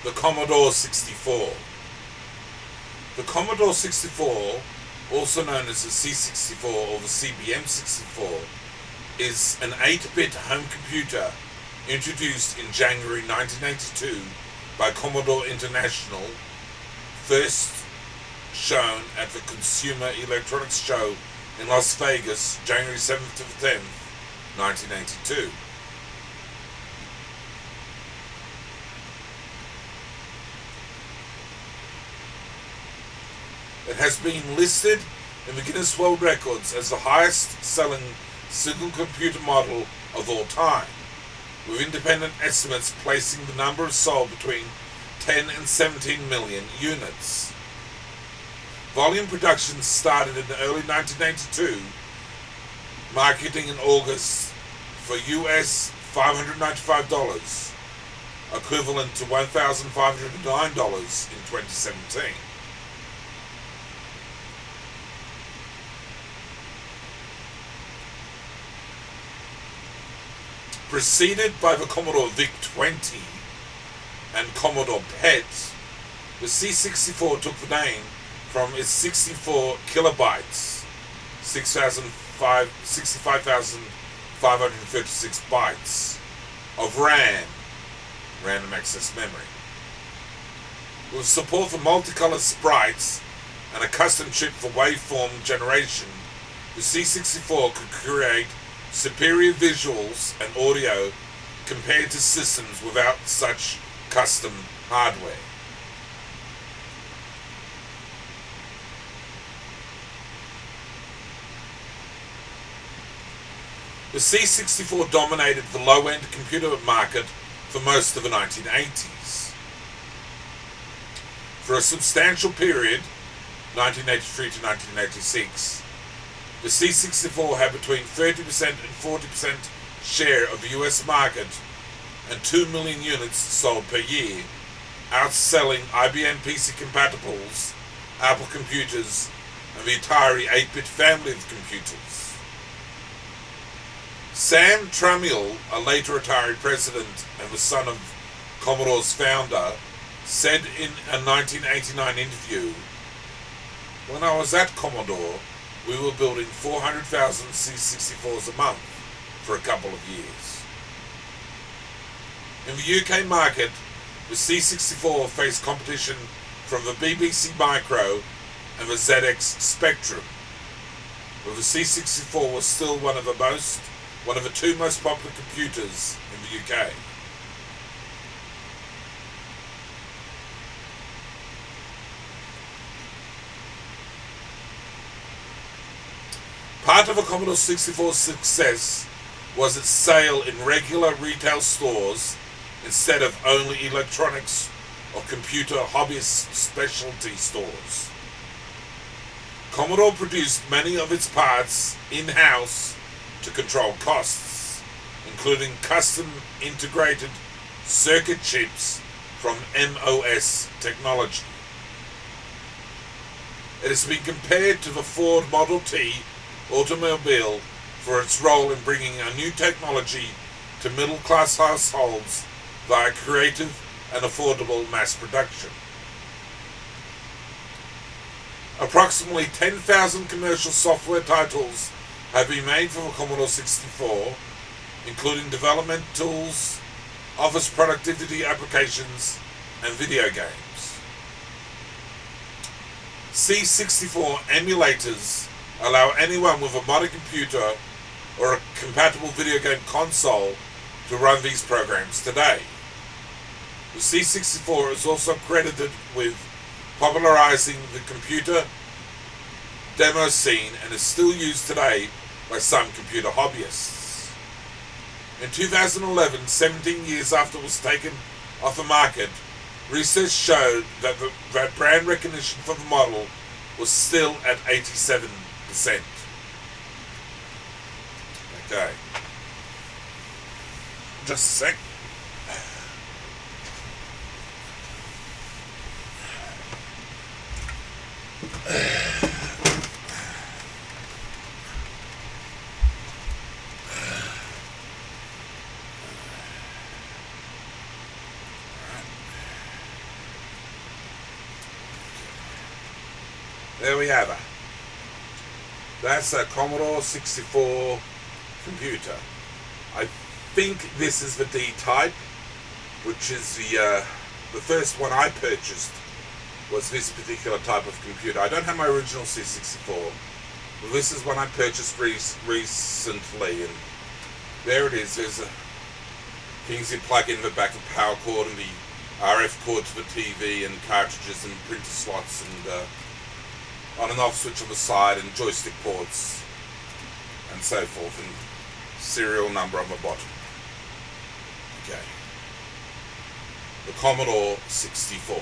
The Commodore 64. The Commodore 64, also known as the C64 or the CBM64, is an 8-bit home computer introduced in January 1982 by Commodore International, first shown at the Consumer Electronics Show in Las Vegas, January 7th to the 10th, 1982. It has been listed in the Guinness World Records as the highest selling single computer model of all time, with independent estimates placing the number sold between 10 and 17 million units. Volume production started in the early 1982, marketing in August for US $595, equivalent to $1,509 in 2017. Preceded by the Commodore VIC-20 and Commodore PET, the C64 took the name from its 64 kilobytes, 65,536 bytes, of RAM, random access memory. With support for multicolored sprites and a custom chip for waveform generation, the C64 could create superior visuals and audio compared to systems without such custom hardware. The C64 dominated the low-end computer market for most of the 1980s. For a substantial period, 1983 to 1986, the C64 had between 30% and 40% share of the US market and 2 million units sold per year, outselling IBM PC compatibles, Apple computers, and the Atari 8-bit family of computers. Sam Tramiel, a later Atari president and the son of Commodore's founder, said in a 1989 interview, "When I was at Commodore, we were building 400,000 C64s a month for a couple of years." In the UK market, the C64 faced competition from the BBC Micro and the ZX Spectrum, but the C64 was still one of the two most popular computers in the UK. Part of a Commodore 64's success was its sale in regular retail stores instead of only electronics or computer hobbyist specialty stores. Commodore produced many of its parts in-house to control costs, including custom integrated circuit chips from MOS technology. It has been compared to the Ford Model T automobile for its role in bringing a new technology to middle-class households via creative and affordable mass production. Approximately 10,000 commercial software titles have been made for the Commodore 64, including development tools, office productivity applications, and video games. C64 emulators allow anyone with a modern computer or a compatible video game console to run these programs today. The C64 is also credited with popularizing the computer demo scene and is still used today by some computer hobbyists. In 2011, 17 years after it was taken off the market, research showed that brand recognition for the model was still at 87%. Okay. Just a sec. There we have it. That's a Commodore 64 computer. I think this is the D-type, which is the first one I purchased was this particular type of computer. I don't have my original C64, but this is one I purchased recently, and there it is. There's a things you plug in the back of power cord and the RF cord to the TV and cartridges and printer slots and on and off switch on the side and joystick ports and so forth, and serial number on the bottom. Okay. The Commodore 64.